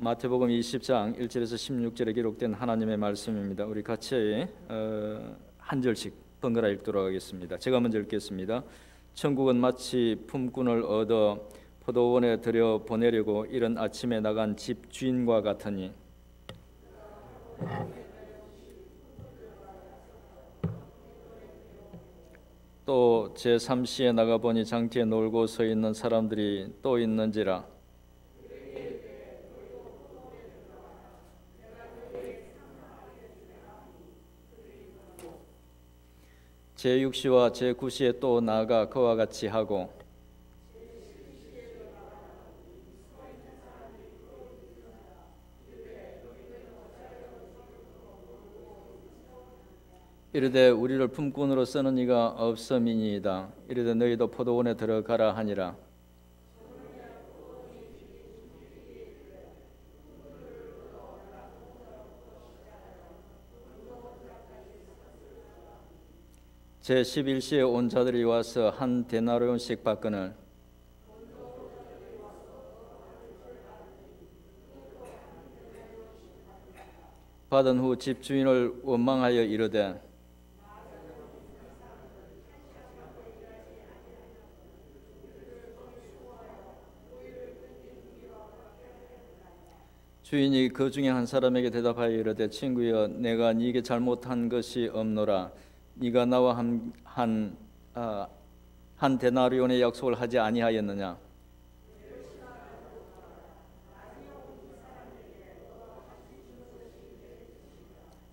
마태복음 20장 1절에서 16절에 기록된 하나님의 말씀입니다. 우리 같이 한 절씩 번갈아 읽도록 하겠습니다. 제가 먼저 읽겠습니다. 천국은 마치 품꾼을 얻어 포도원에 들여 보내려고 이른 아침에 나간 집 주인과 같으니 또 제3시에 나가보니 장터에 놀고 서 있는 사람들이 또 있는지라. 제6시와 제9시에 또 나아가 그와 같이 하고 이르되 우리를 품꾼으로 쓰는 이가 없음이니이다. 이르되 너희도 포도원에 들어가라 하니라. 제11시에 온 자들이 와서 한 데나리온씩 받거늘 받은 후 집주인을 원망하여 이르되 주인이 그 중에 한 사람에게 대답하여 이르되 친구여 내가 네게 잘못한 것이 없노라. 네가 나와 한 데나리온의 약속을 하지 아니하였느냐.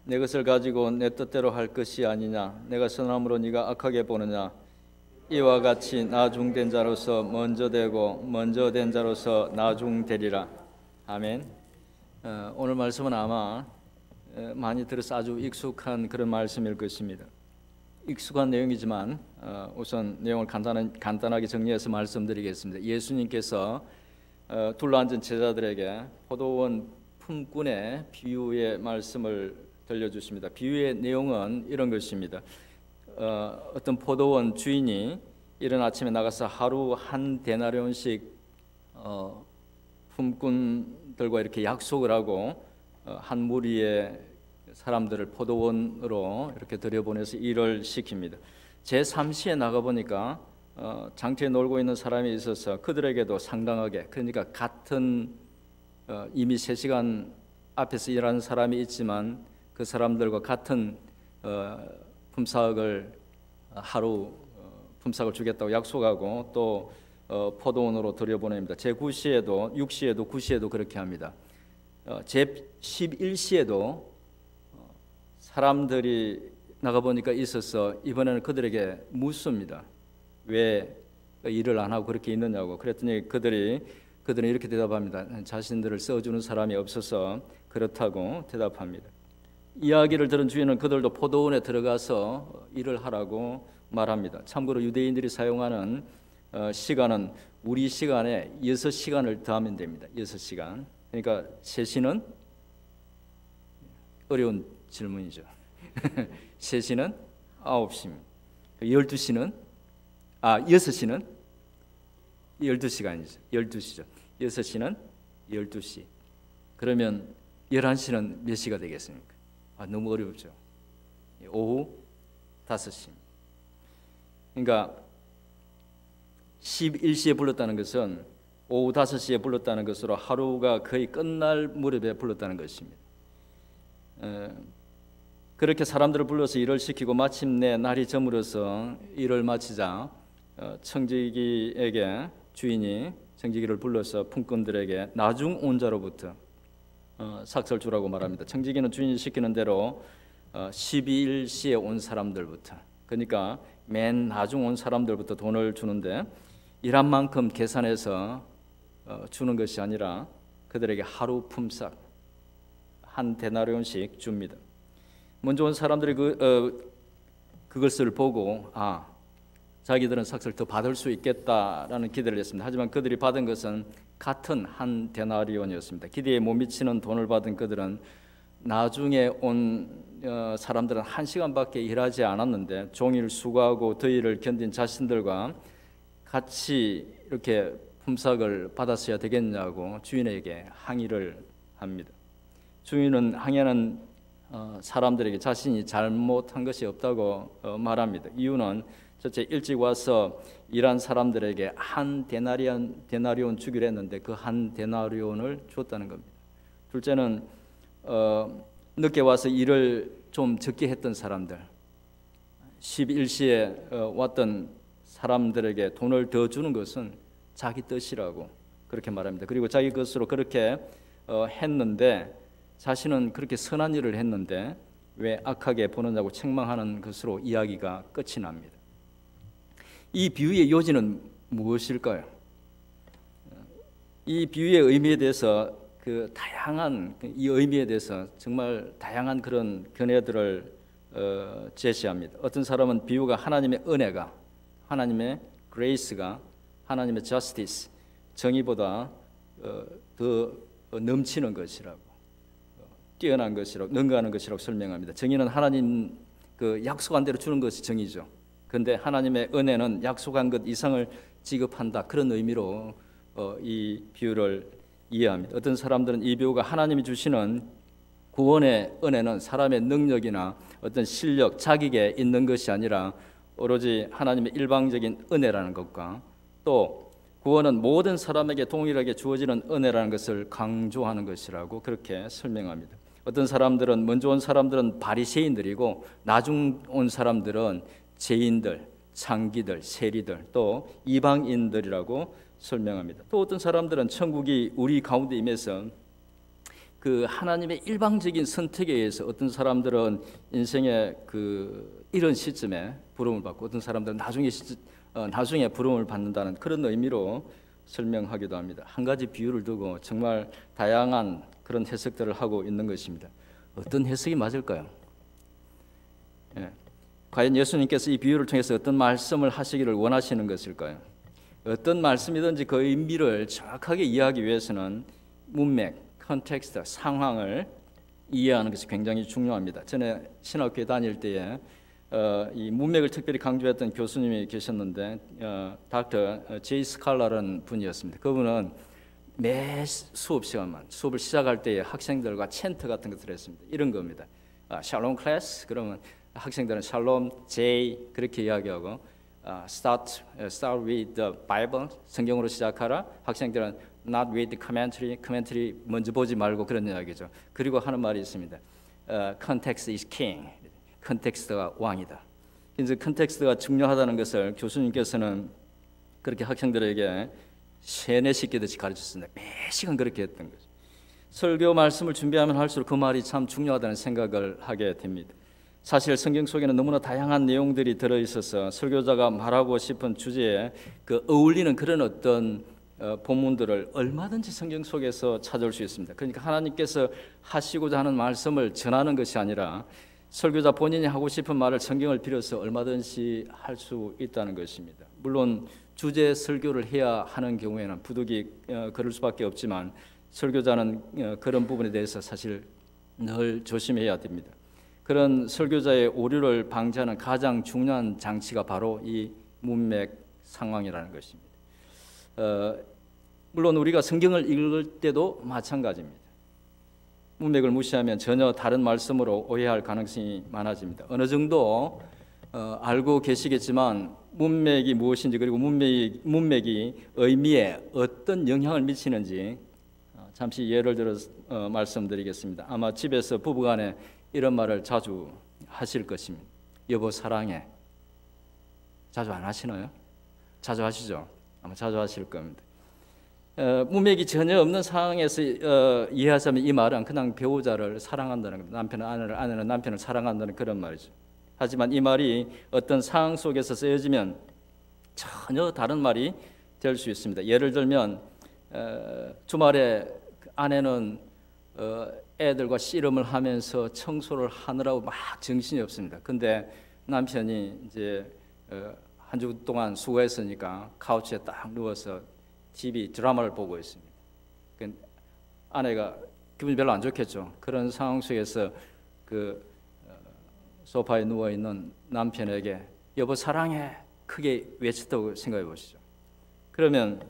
내 것을 가지고 내 뜻대로 할 것이 아니냐. 내가 선함으로 네가 악하게 보느냐. 이와 같이 나중된 자로서 먼저 되고 먼저 된 자로서 나중되리라. 아멘. 오늘 말씀은 아마 많이 들어서 아주 익숙한 그런 말씀일 것입니다. 익숙한 내용이지만 우선 내용을 간단하게 정리해서 말씀드리겠습니다. 예수님께서 둘러앉은 제자들에게 포도원 품꾼의 비유의 말씀을 들려주십니다. 비유의 내용은 이런 것입니다. 어떤 포도원 주인이 이른 아침에 나가서 하루 한 데나리온씩 품꾼들과 이렇게 약속을 하고 한 무리의 사람들을 포도원으로 이렇게 들여보내서 일을 시킵니다. 제3시에 나가보니까 장터에 놀고 있는 사람이 있어서 그들에게도 상당하게, 그러니까 같은 이미 3시간 앞에서 일하는 사람이 있지만 그 사람들과 같은 품삯을 하루 품삯을 주겠다고 약속하고 또 포도원으로 들여보냅니다. 제9시에도 6시에도 9시에도 그렇게 합니다. 제11시에도 사람들이 나가보니까 있어서 이번에는 그들에게 묻습니다. 왜 일을 안 하고 그렇게 있느냐고. 그랬더니 그들은 이렇게 대답합니다. 자신들을 써주는 사람이 없어서 그렇다고 대답합니다. 이야기를 들은 주인은 그들도 포도원에 들어가서 일을 하라고 말합니다. 참고로 유대인들이 사용하는 시간은 우리 시간에 6시간을 더하면 됩니다. 6시간. 그러니까 3시는 어려운 질문이죠. 3시는 9시입니다. 12시는 6시는 12시간이죠. 12시죠. 6시는 12시. 그러면 11시는 몇 시가 되겠습니까? 너무 어렵죠. 오후 5시. 그러니까 11시에 불렀다는 것은 오후 5시에 불렀다는 것으로 하루가 거의 끝날 무렵에 불렀다는 것입니다. 그렇게 사람들을 불러서 일을 시키고 마침내 날이 저물어서 일을 마치자 청지기에게 주인이 청지기를 불러서 품꾼들에게 나중 온 자로부터 삭슬 주라고 말합니다. 청지기는 주인이 시키는 대로 12일시에 온 사람들부터, 그러니까 맨 나중 온 사람들부터 돈을 주는데 일한 만큼 계산해서 주는 것이 아니라 그들에게 하루 품삯 한 데나리온씩 줍니다. 먼저 온 사람들이 그것을 보고 자기들은 삭슬 더 받을 수 있겠다라는 기대를 했습니다. 하지만 그들이 받은 것은 같은 한 데나리온이었습니다. 기대에 못 미치는 돈을 받은 그들은 나중에 온 사람들은 1시간밖에 일하지 않았는데 종일 수고하고 더위를 견딘 자신들과 같이 이렇게 품삯을 받았어야 되겠냐고 주인에게 항의를 합니다. 주인은 항해하는 사람들에게 자신이 잘못한 것이 없다고 말합니다. 이유는 첫째, 일찍 와서 일한 사람들에게 한 데나리온 주기로 했는데 그 한 데나리온을 줬다는 겁니다. 둘째는 늦게 와서 일을 좀 적게 했던 사람들, 11시에 왔던 사람들에게 돈을 더 주는 것은 자기 뜻이라고 그렇게 말합니다. 그리고 자기 것으로 그렇게 했는데 자신은 그렇게 선한 일을 했는데 왜 악하게 보느냐고 책망하는 것으로 이야기가 끝이 납니다. 이 비유의 요지는 무엇일까요? 이 비유의 의미에 대해서 그 다양한 이 의미에 대해서 정말 다양한 그런 견해들을 제시합니다. 어떤 사람은 비유가 하나님의 은혜가, 하나님의 그레이스가, 하나님의 저스티스, 정의보다 더 넘치는 것이라고, 뛰어난 것이라고, 능가하는 것이라고 설명합니다. 정의는 하나님 그 약속한 대로 주는 것이 정의죠. 그런데 하나님의 은혜는 약속한 것 이상을 지급한다. 그런 의미로 이 비유를 이해합니다. 어떤 사람들은 이 비유가 하나님이 주시는 구원의 은혜는 사람의 능력이나 어떤 실력, 자격에 있는 것이 아니라 오로지 하나님의 일방적인 은혜라는 것과 또 구원은 모든 사람에게 동일하게 주어지는 은혜라는 것을 강조하는 것이라고 그렇게 설명합니다. 어떤 사람들은 먼저 온 사람들은 바리새인들이고 나중 온 사람들은 죄인들, 창기들, 세리들, 또 이방인들이라고 설명합니다. 또 어떤 사람들은 천국이 우리 가운데 임해서 그 하나님의 일방적인 선택에 의해서 어떤 사람들은 인생의 그 이런 시점에 부름을 받고 어떤 사람들은 나중에 부름을 받는다는 그런 의미로 설명하기도 합니다. 한 가지 비유를 두고 정말 다양한 그런 해석들을 하고 있는 것입니다. 어떤 해석이 맞을까요? 과연 예수님께서 이 비유를 통해서 어떤 말씀을 하시기를 원하시는 것일까요? 어떤 말씀이든지 그 의미를 정확하게 이해하기 위해서는 문맥, 컨텍스트, 상황을 이해하는 것이 굉장히 중요합니다. 전에 신학교에 다닐 때에 이 문맥을 특별히 강조했던 교수님이 계셨는데 닥터 제이 스칼라라는 분이었습니다. 그분은 매 수업 시간만 수업을 시작할 때에 학생들과 챈트 같은 것을 했습니다. 이런 겁니다. 샬롬 클래스 그러면 학생들은 샬롬 제이 그렇게 이야기하고 start with the Bible 성경으로 시작하라. 학생들은 not with the commentary 먼저 보지 말고 그런 이야기죠. 그리고 하는 말이 있습니다. Context is king. 컨텍스트가 왕이다. 그래서 컨텍스트가 중요하다는 것을 교수님께서는 그렇게 학생들에게 세뇌시키듯이 가르쳤습니다. 매 시간 그렇게 했던 거죠. 설교 말씀을 준비하면 할수록 그 말이 참 중요하다는 생각을 하게 됩니다. 사실 성경 속에는 너무나 다양한 내용들이 들어있어서 설교자가 말하고 싶은 주제에 그 어울리는 그런 어떤 본문들을 얼마든지 성경 속에서 찾아올 수 있습니다. 그러니까 하나님께서 하시고자 하는 말씀을 전하는 것이 아니라 설교자 본인이 하고 싶은 말을 성경을 빌어서 얼마든지 할 수 있다는 것입니다. 물론 주제 설교를 해야 하는 경우에는 부득이 그럴 수밖에 없지만 설교자는 그런 부분에 대해서 사실 늘 조심해야 됩니다. 그런 설교자의 오류를 방지하는 가장 중요한 장치가 바로 이 문맥 상황이라는 것입니다. 물론 우리가 성경을 읽을 때도 마찬가지입니다. 문맥을 무시하면 전혀 다른 말씀으로 오해할 가능성이 많아집니다. 어느 정도 알고 계시겠지만 문맥이 무엇인지 그리고 문맥이 의미에 어떤 영향을 미치는지 잠시 예를 들어서 말씀드리겠습니다. 아마 집에서 부부간에 이런 말을 자주 하실 것입니다. 여보 사랑해. 자주 안 하시나요? 자주 하시죠? 아마 자주 하실 겁니다. 문맥이 전혀 없는 상황에서 이해하자면 이 말은 그냥 배우자를 사랑한다는 겁니다. 남편은 아내를, 아내는 남편을 사랑한다는 그런 말이죠. 하지만 이 말이 어떤 상황 속에서 쓰여지면 전혀 다른 말이 될 수 있습니다. 예를 들면 주말에 아내는 애들과 씨름을 하면서 청소를 하느라고 막 정신이 없습니다. 근데 남편이 이제 한 주 동안 수고했으니까 카우치에 딱 누워서 TV 드라마를 보고 있습니다. 아내가 기분이 별로 안 좋겠죠. 그런 상황 속에서 그 소파에 누워 있는 남편에게 여보 사랑해 크게 외쳤다고 생각해 보시죠. 그러면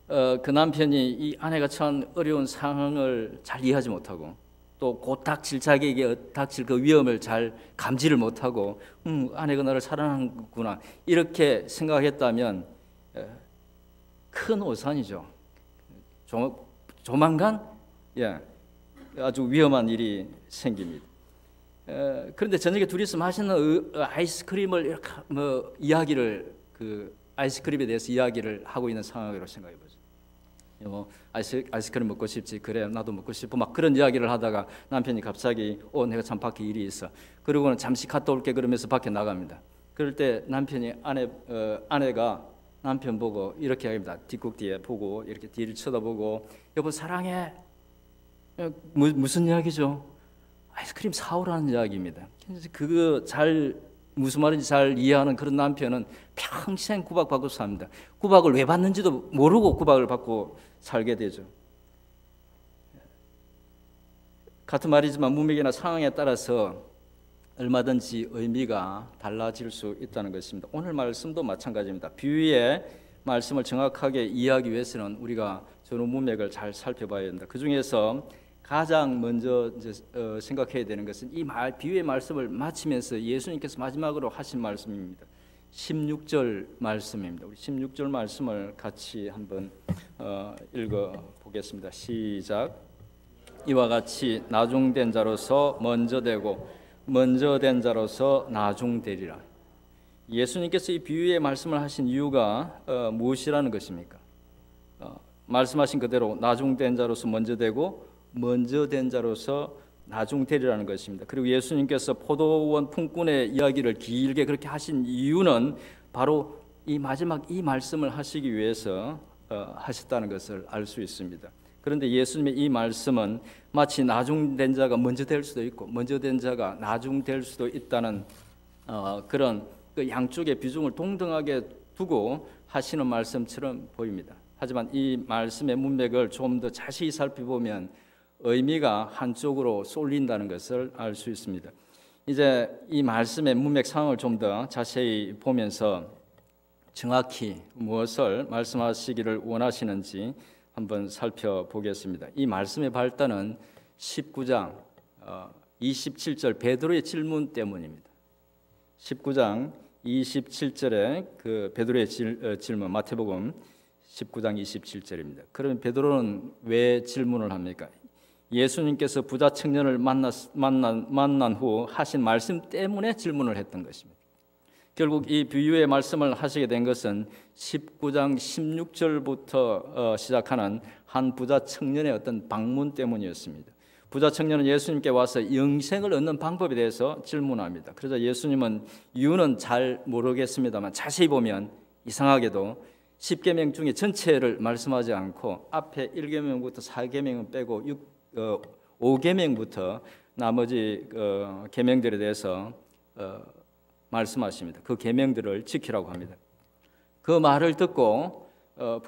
그 남편이 이 아내가 처한 어려운 상황을 잘 이해하지 못하고 또 곧 닥칠 자기에게 닥칠 그 위험을 잘 감지를 못하고 아내가 나를 사랑하는구나 이렇게 생각했다면 큰 오산이죠. 조만간 아주 위험한 일이 생깁니다. 그런데 저녁에 둘이서 마시는 아이스크림을 이렇게 이야기를 아이스크림에 대해서 이야기를 하고 있는 상황으로 생각해 보죠. 아이스크림 먹고 싶지. 그래 나도 먹고 싶어. 막 그런 이야기를 하다가 남편이 갑자기 내가 참 밖에 일이 있어. 그러고는 잠시 갔다 올게 그러면서 밖에 나갑니다. 그럴 때 남편이 아내가 남편 보고 이렇게 합니다. 뒷국 뒤에 보고 이렇게 뒤를 쳐다보고 여보 사랑해. 무슨 이야기죠? 아이스크림 사오라는 이야기입니다. 그거 무슨 말인지 잘 이해하는 그런 남편은 평생 구박받고 삽니다. 구박을 왜 받는지도 모르고 구박을 받고 살게 되죠. 같은 말이지만 문맥이나 상황에 따라서 얼마든지 의미가 달라질 수 있다는 것입니다. 오늘 말씀도 마찬가지입니다. 비유의 말씀을 정확하게 이해하기 위해서는 우리가 전후 문맥을 잘 살펴봐야 된다. 그 중에서 가장 먼저 생각해야 되는 것은 이 비유의 말씀을 마치면서 예수님께서 마지막으로 하신 말씀입니다. 16절 말씀입니다. 우리 16절 말씀을 같이 한번 읽어 보겠습니다. 시작. 이와 같이 나중된 자로서 먼저 되고 먼저 된 자로서 나중되리라. 예수님께서 이 비유의 말씀을 하신 이유가 무엇이라는 것입니까? 말씀하신 그대로 나중된 자로서 먼저 되고 먼저 된 자로서 나중되리라는 것입니다. 그리고 예수님께서 포도원 품꾼의 이야기를 길게 그렇게 하신 이유는 바로 이 마지막 이 말씀을 하시기 위해서 하셨다는 것을 알 수 있습니다. 그런데 예수님의 이 말씀은 마치 나중된 자가 먼저 될 수도 있고 먼저 된 자가 나중될 수도 있다는 그런 그 양쪽의 비중을 동등하게 두고 하시는 말씀처럼 보입니다. 하지만 이 말씀의 문맥을 좀 더 자세히 살펴보면 의미가 한쪽으로 쏠린다는 것을 알 수 있습니다. 이제 이 말씀의 문맥 상황을 좀 더 자세히 보면서 정확히 무엇을 말씀하시기를 원하시는지 한번 살펴보겠습니다. 이 말씀의 발단은 19장 27절 베드로의 질문 때문입니다. 19장 27절에 그 베드로의 질문 마태복음 19장 27절입니다. 그러면 베드로는 왜 질문을 합니까? 예수님께서 부자 청년을 만난 후 하신 말씀 때문에 질문을 했던 것입니다. 결국 이 비유의 말씀을 하시게 된 것은 19장 16절부터 시작하는 한 부자 청년의 어떤 방문 때문이었습니다. 부자 청년은 예수님께 와서 영생을 얻는 방법에 대해서 질문합니다. 그래서 예수님은 이유는 잘 모르겠습니다만 자세히 보면 이상하게도 10계명 중에 전체를 말씀하지 않고 앞에 1계명부터 4계명은 빼고 5계명부터 나머지 계명들에 대해서 말씀하십니다. 그 계명들을 지키라고 합니다. 그 말을 듣고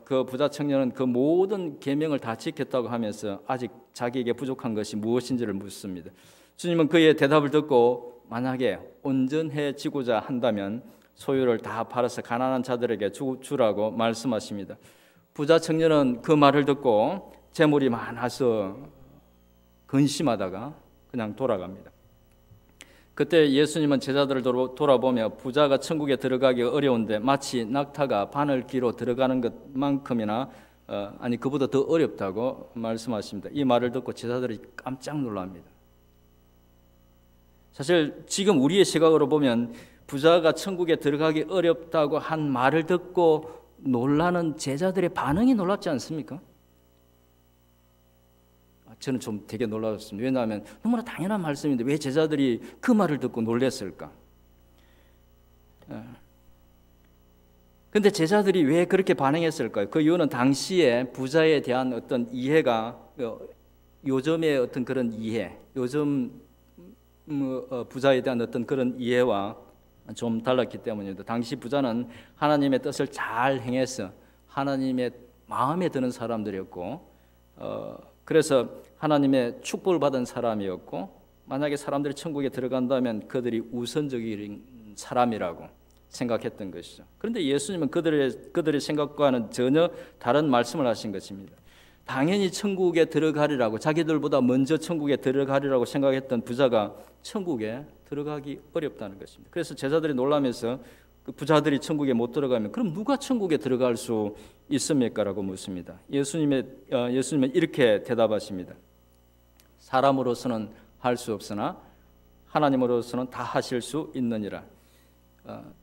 그 부자 청년은 그 모든 계명을 다 지켰다고 하면서 아직 자기에게 부족한 것이 무엇인지를 묻습니다. 주님은 그의 대답을 듣고 만약에 온전해지고자 한다면 소유를 다 팔아서 가난한 자들에게 주라고 말씀하십니다. 부자 청년은 그 말을 듣고 재물이 많아서 근심하다가 그냥 돌아갑니다. 그때 예수님은 제자들을 돌아보며 부자가 천국에 들어가기 어려운데 마치 낙타가 바늘귀로 들어가는 것만큼이나 아니 그보다 더 어렵다고 말씀하십니다. 이 말을 듣고 제자들이 깜짝 놀랍니다. 사실 지금 우리의 시각으로 보면 부자가 천국에 들어가기 어렵다고 한 말을 듣고 놀라는 제자들의 반응이 놀랍지 않습니까? 저는 좀 되게 놀라웠습니다. 왜냐하면 너무나 당연한 말씀인데 왜 제자들이 그 말을 듣고 놀랐을까? 그런데 제자들이 왜 그렇게 반응했을까요? 그 이유는 당시에 부자에 대한 어떤 이해가 요즘의 어떤 그런 이해, 요즘 부자에 대한 어떤 그런 이해와 좀 달랐기 때문입니다. 당시 부자는 하나님의 뜻을 잘 행해서 하나님의 마음에 드는 사람들이었고 그래서 하나님의 축복을 받은 사람이었고 만약에 사람들이 천국에 들어간다면 그들이 우선적인 사람이라고 생각했던 것이죠. 그런데 예수님은 그들의 생각과는 전혀 다른 말씀을 하신 것입니다. 당연히 천국에 들어가리라고, 자기들보다 먼저 천국에 들어가리라고 생각했던 부자가 천국에 들어가기 어렵다는 것입니다. 그래서 제자들이 놀라면서 그 부자들이 천국에 못 들어가면 그럼 누가 천국에 들어갈 수 있습니까? 라고 묻습니다. 예수님은 이렇게 대답하십니다. 사람으로서는 할 수 없으나 하나님으로서는 다 하실 수 있느니라.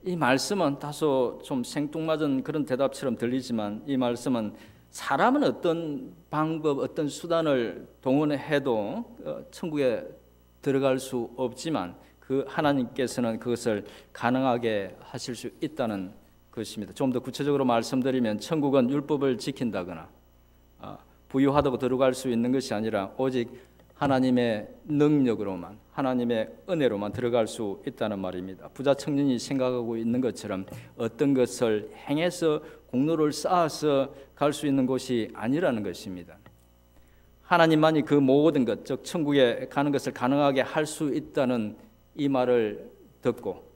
이 말씀은 다소 좀 생뚱맞은 그런 대답처럼 들리지만, 이 말씀은 사람은 어떤 방법, 어떤 수단을 동원해도 천국에 들어갈 수 없지만 그 하나님께서는 그것을 가능하게 하실 수 있다는 것입니다. 좀 더 구체적으로 말씀드리면 천국은 율법을 지킨다거나 부유하다고 들어갈 수 있는 것이 아니라 오직 하나님의 능력으로만, 하나님의 은혜로만 들어갈 수 있다는 말입니다. 부자 청년이 생각하고 있는 것처럼 어떤 것을 행해서 공로를 쌓아서 갈 수 있는 곳이 아니라는 것입니다. 하나님만이 그 모든 것, 즉 천국에 가는 것을 가능하게 할 수 있다는 이 말을 듣고,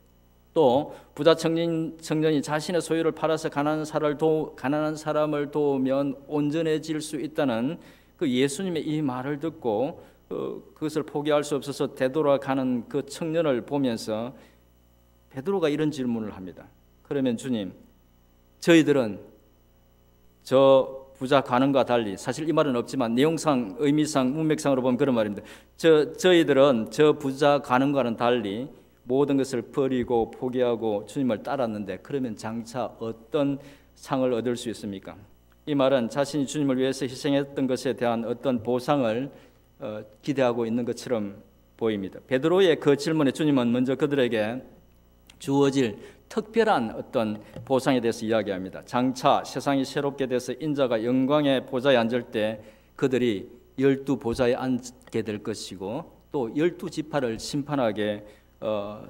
또 부자 청년이 자신의 소유를 팔아서 가난한 사람을 도우면 온전해질 수 있다는 그 예수님의 이 말을 듣고 그것을 포기할 수 없어서 되돌아가는 그 청년을 보면서 베드로가 이런 질문을 합니다. 그러면 주님, 저희들은 저 부자 가는과 달리, 사실 이 말은 없지만 내용상, 의미상, 문맥상으로 보면 그런 말입니다. 저희들은 저 부자 가는과는 달리 모든 것을 버리고 포기하고 주님을 따랐는데 그러면 장차 어떤 상을 얻을 수 있습니까? 이 말은 자신이 주님을 위해서 희생했던 것에 대한 어떤 보상을 기대하고 있는 것처럼 보입니다. 베드로의 그 질문에 주님은 먼저 그들에게 주어질 특별한 어떤 보상에 대해서 이야기합니다. 장차 세상이 새롭게 돼서 인자가 영광의 보좌에 앉을 때 그들이 12보좌에 앉게 될 것이고 또 12지파를 심판하게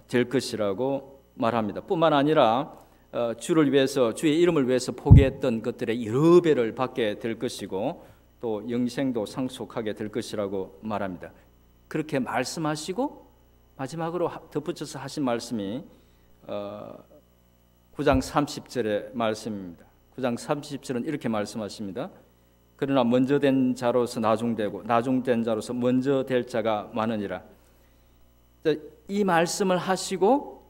될 것이라고 말합니다. 뿐만 아니라 주를 위해서, 주의 이름을 위해서 포기했던 것들의 여러 배를 받게 될 것이고 또 영생도 상속하게 될 것이라고 말합니다. 그렇게 말씀하시고 마지막으로 덧붙여서 하신 말씀이 9장 30절의 말씀입니다. 9장 30절은 이렇게 말씀하십니다. 그러나 먼저 된 자로서 나중되고 나중된 자로서 먼저 될 자가 많으니라. 이 말씀을 하시고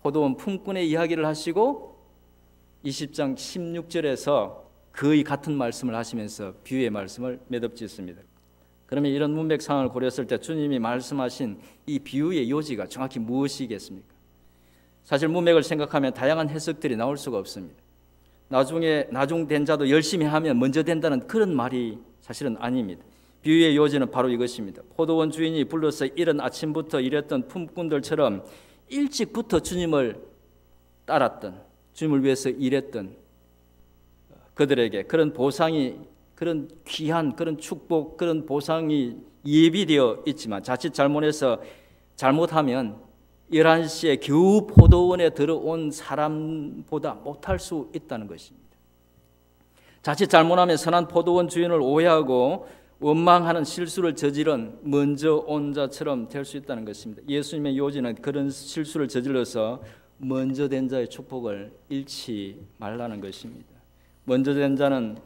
포도원 품꾼의 이야기를 하시고 20장 16절에서 거의 같은 말씀을 하시면서 비유의 말씀을 매듭짓습니다. 그러면 이런 문맥 상황을 고려했을 때 주님이 말씀하신 이 비유의 요지가 정확히 무엇이겠습니까? 사실 문맥을 생각하면 다양한 해석들이 나올 수가 없습니다. 나중된 자도 열심히 하면 먼저 된다는 그런 말이 사실은 아닙니다. 비유의 요지는 바로 이것입니다. 포도원 주인이 불러서 이른 아침부터 일했던 품꾼들처럼 일찍부터 주님을 따랐던, 주님을 위해서 일했던 그들에게 그런 보상이, 그런 귀한 그런 축복, 그런 보상이 예비되어 있지만 자칫 잘못하면 11시에 겨우 포도원에 들어온 사람보다 못할 수 있다는 것입니다. 자칫 잘못하면 선한 포도원 주인을 오해하고 원망하는 실수를 저지른 먼저 온 자처럼 될 수 있다는 것입니다. 예수님의 요지는 그런 실수를 저질러서 먼저 된 자의 축복을 잃지 말라는 것입니다. 먼저 된 자는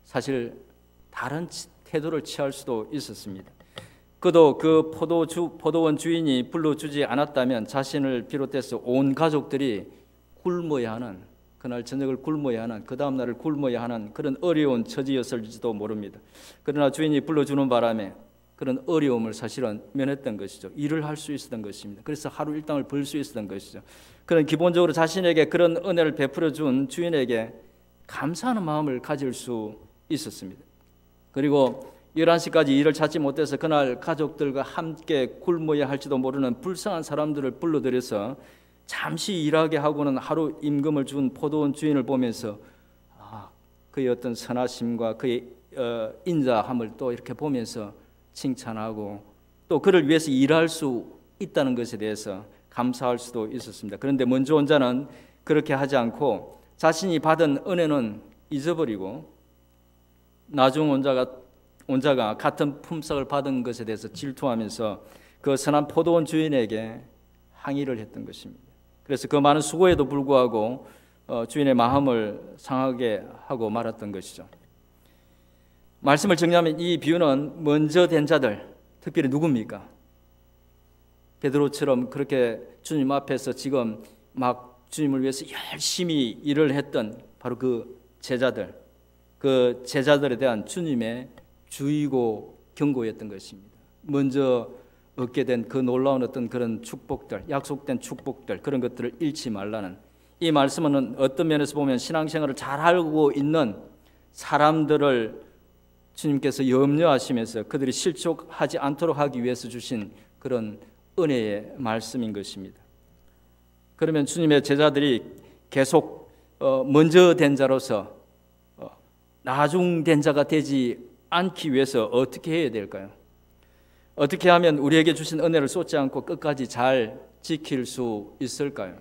사실 다른 태도를 취할 수도 있었습니다. 그도 그 포도원 주인이 불러주지 않았다면 자신을 비롯해서 온 가족들이 굶어야 하는, 그날 저녁을 굶어야 하는, 그 다음 날을 굶어야 하는 그런 어려운 처지였을지도 모릅니다. 그러나 주인이 불러주는 바람에 그런 어려움을 사실은 면했던 것이죠. 일을 할 수 있었던 것입니다. 그래서 하루 일당을 벌 수 있었던 것이죠. 그런 기본적으로 자신에게 그런 은혜를 베풀어 준 주인에게 감사하는 마음을 가질 수 있었습니다. 그리고 11시까지 일을 찾지 못해서 그날 가족들과 함께 굶어야 할지도 모르는 불쌍한 사람들을 불러들여서 잠시 일하게 하고는 하루 임금을 준 포도원 주인을 보면서 그의 어떤 선하심과 그의 인자함을 또 이렇게 보면서 칭찬하고 또 그를 위해서 일할 수 있다는 것에 대해서 감사할 수도 있었습니다. 그런데 먼저 온 자는 그렇게 하지 않고 자신이 받은 은혜는 잊어버리고 나중 온 자가 같은 품삯을 받은 것에 대해서 질투하면서 그 선한 포도원 주인에게 항의를 했던 것입니다. 그래서 그 많은 수고에도 불구하고 주인의 마음을 상하게 하고 말았던 것이죠. 말씀을 정리하면 이 비유는 먼저 된 자들, 특별히 누굽니까? 베드로처럼 그렇게 주님 앞에서 지금 막 주님을 위해서 열심히 일을 했던 바로 그 제자들에 대한 주님의 주의고 경고였던 것입니다. 먼저 얻게 된 그 놀라운 어떤 그런 축복들, 약속된 축복들, 그런 것들을 잃지 말라는, 이 말씀은 어떤 면에서 보면 신앙생활을 잘 알고 있는 사람들을 주님께서 염려하시면서 그들이 실족하지 않도록 하기 위해서 주신 그런 은혜의 말씀인 것입니다. 그러면 주님의 제자들이 계속 먼저 된 자로서 나중된 자가 되지 않기 위해서 어떻게 해야 될까요? 어떻게 하면 우리에게 주신 은혜를 쏟지 않고 끝까지 잘 지킬 수 있을까요?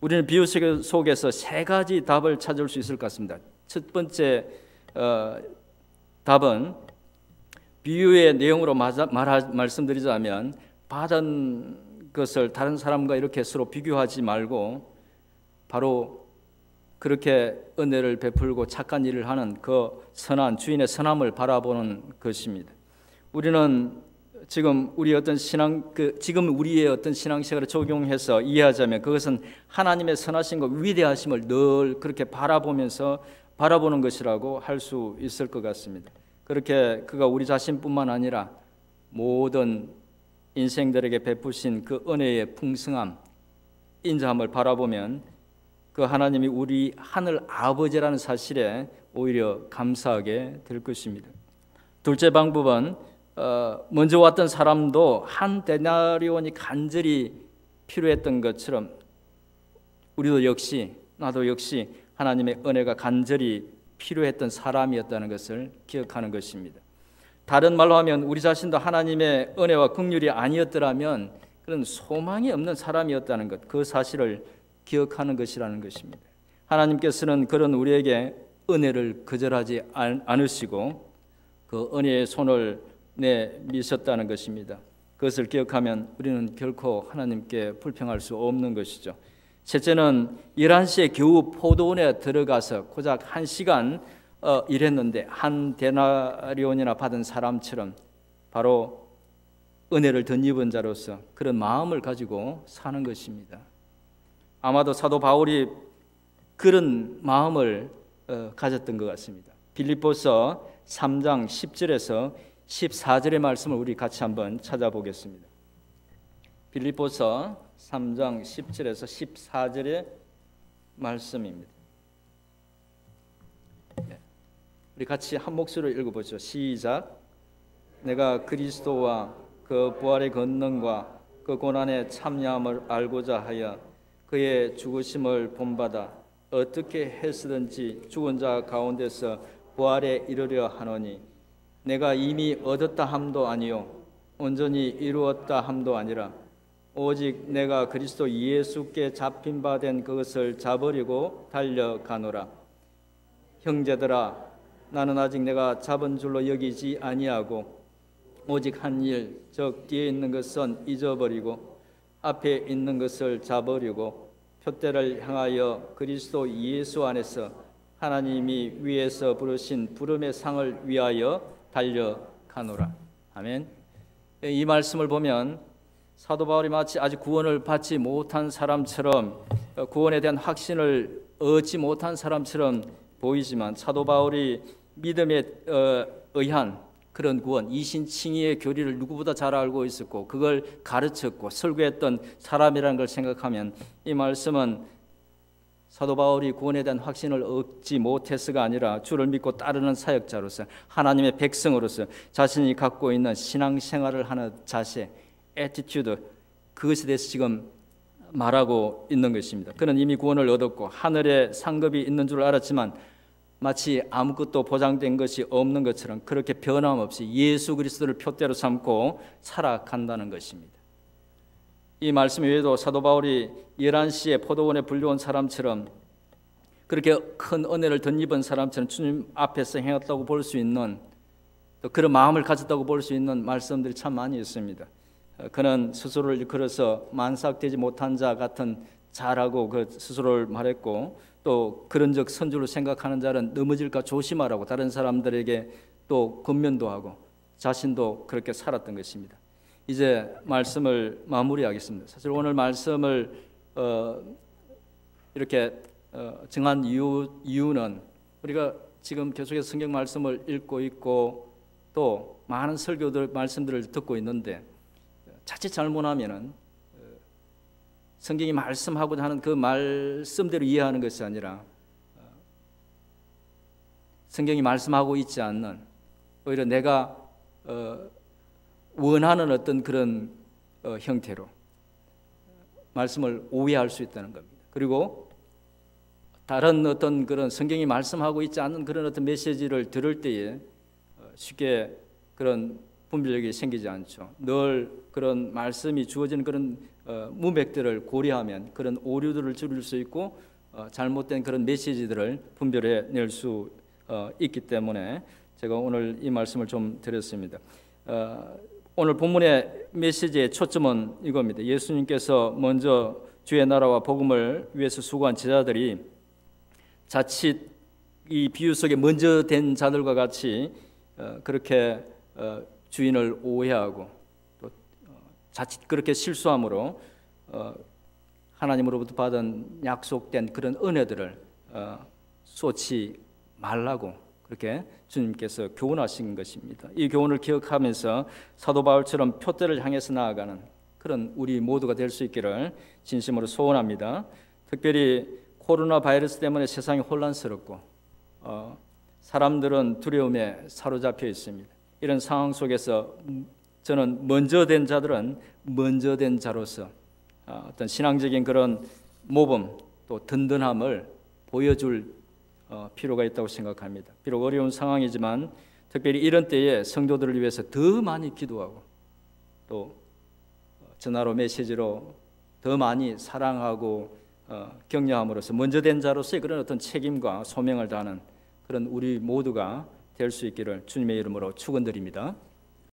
우리는 비유 속에서 세 가지 답을 찾을 수 있을 것 같습니다. 첫 번째 답은 비유의 내용으로 말씀드리자면, 받은 것을 다른 사람과 이렇게 서로 비교하지 말고 바로 그렇게 은혜를 베풀고 착한 일을 하는 그 선한 주인의 선함을 바라보는 것입니다. 우리는 지금 우리의 어떤 신앙생활을 적용해서 이해하자면 그것은 하나님의 선하심과 위대하심을 늘 그렇게 바라보는 것이라고 할 수 있을 것 같습니다. 그렇게 그가 우리 자신뿐만 아니라 모든 인생들에게 베푸신 그 은혜의 풍성함, 인자함을 바라보면 그 하나님이 우리 하늘 아버지라는 사실에 오히려 감사하게 될 것입니다. 둘째 방법은 먼저 왔던 사람도 한 데나리온이 간절히 필요했던 것처럼 나도 역시 하나님의 은혜가 간절히 필요했던 사람이었다는 것을 기억하는 것입니다. 다른 말로 하면 우리 자신도 하나님의 은혜와 긍휼이 아니었더라면 그런 소망이 없는 사람이었다는 것, 그 사실을 기억하는 것이라는 것입니다. 하나님께서는 그런 우리에게 은혜를 거절하지 않으시고 그 은혜의 손을 내미셨다는 것입니다. 그것을 기억하면 우리는 결코 하나님께 불평할 수 없는 것이죠. 셋째는 11시에 겨우 포도원에 들어가서 고작 1시간 일했는데 한 데나리온이나 받은 사람처럼 바로 은혜를 덧입은 자로서 그런 마음을 가지고 사는 것입니다. 아마도 사도 바울이 그런 마음을 가졌던 것 같습니다. 빌립보서 3장 10절에서 14절의 말씀을 우리 같이 한번 찾아보겠습니다. 빌립보서 3장 10절에서 14절의 말씀입니다. 우리 같이 한 목소리로 읽어보죠. 시작. 내가 그리스도와 그 부활의 권능과 그 고난의 참여함을 알고자 하여 그의 죽으심을 본받아 어떻게 해서든지 죽은 자 가운데서 부활에 이르려 하노니 내가 이미 얻었다 함도 아니요 온전히 이루었다 함도 아니라 오직 내가 그리스도 예수께 잡힌 바 된 그것을 잡으려고 달려가노라. 형제들아, 나는 아직 내가 잡은 줄로 여기지 아니하고 오직 한 일, 즉 뒤에 있는 것은 잊어버리고 앞에 있는 것을 잡으려고 표대를 향하여 그리스도 예수 안에서 하나님이 위에서 부르신 부름의 상을 위하여 달려가노라. 아멘. 이 말씀을 보면 사도 바울이 마치 아직 구원을 받지 못한 사람처럼, 구원에 대한 확신을 얻지 못한 사람처럼 보이지만 사도 바울이 믿음에 의한 그런 구원, 이신칭의의 교리를 누구보다 잘 알고 있었고 그걸 가르쳤고 설교했던 사람이라는 걸 생각하면 이 말씀은 사도 바울이 구원에 대한 확신을 얻지 못해서가 아니라 주를 믿고 따르는 사역자로서 하나님의 백성으로서 자신이 갖고 있는 신앙생활을 하는 자세, 애티튜드, 그것에 대해서 지금 말하고 있는 것입니다. 그는 이미 구원을 얻었고 하늘에 상급이 있는 줄 알았지만 마치 아무것도 보장된 것이 없는 것처럼 그렇게 변함없이 예수 그리스도를 표대로 삼고 살아간다는 것입니다. 이 말씀 외에도 사도 바울이 11시에 포도원에 불려온 사람처럼 그렇게 큰 은혜를 덧입은 사람처럼 주님 앞에서 행했다고 볼 수 있는, 또 그런 마음을 가졌다고 볼 수 있는 말씀들이 참 많이 있습니다. 그는 스스로를 일컬어서 만삭되지 못한 자 같은 잘하고 그 스스로를 말했고, 또 그런 적 선줄로 생각하는 자는 넘어질까 조심하라고 다른 사람들에게 또 권면도 하고 자신도 그렇게 살았던 것입니다. 이제 말씀을 마무리하겠습니다. 사실 오늘 말씀을 이렇게 정한 이유는 우리가 지금 계속해서 성경 말씀을 읽고 있고 또 많은 설교들 말씀들을 듣고 있는데, 자칫 잘못하면은 성경이 말씀하고자 하는 그 말씀대로 이해하는 것이 아니라 성경이 말씀하고 있지 않는, 오히려 내가 원하는 어떤 그런 형태로 말씀을 오해할 수 있다는 겁니다. 그리고 다른 어떤 그런 성경이 말씀하고 있지 않는 그런 어떤 메시지를 들을 때에 쉽게 그런 분별력이 생기지 않죠. 늘 그런 말씀이 주어지는 그런 문맥들을 고려하면 그런 오류들을 줄일 수 있고 잘못된 그런 메시지들을 분별해 낼 수 있기 때문에 제가 오늘 이 말씀을 좀 드렸습니다. 오늘 본문의 메시지의 초점은 이겁니다. 예수님께서 먼저 주의 나라와 복음을 위해서 수고한 제자들이 자칫 이 비유 속에 먼저 된 자들과 같이 그렇게 주인을 오해하고 또 자칫 그렇게 실수함으로 하나님으로부터 받은 약속된 그런 은혜들을 쏟지 말라고 그렇게 주님께서 교훈하신 것입니다. 이 교훈을 기억하면서 사도 바울처럼 표대를 향해서 나아가는 그런 우리 모두가 될 수 있기를 진심으로 소원합니다. 특별히 코로나 바이러스 때문에 세상이 혼란스럽고 사람들은 두려움에 사로잡혀 있습니다. 이런 상황 속에서 저는 먼저 된 자들은 먼저 된 자로서 어떤 신앙적인 그런 모범 또 든든함을 보여줄 필요가 있다고 생각합니다. 비록 어려운 상황이지만 특별히 이런 때에 성도들을 위해서 더 많이 기도하고 또 전화로 메시지로 더 많이 사랑하고 격려함으로써 먼저 된 자로서의 그런 어떤 책임과 소명을 다하는 그런 우리 모두가 될 수 있기를 주님의 이름으로 축원드립니다.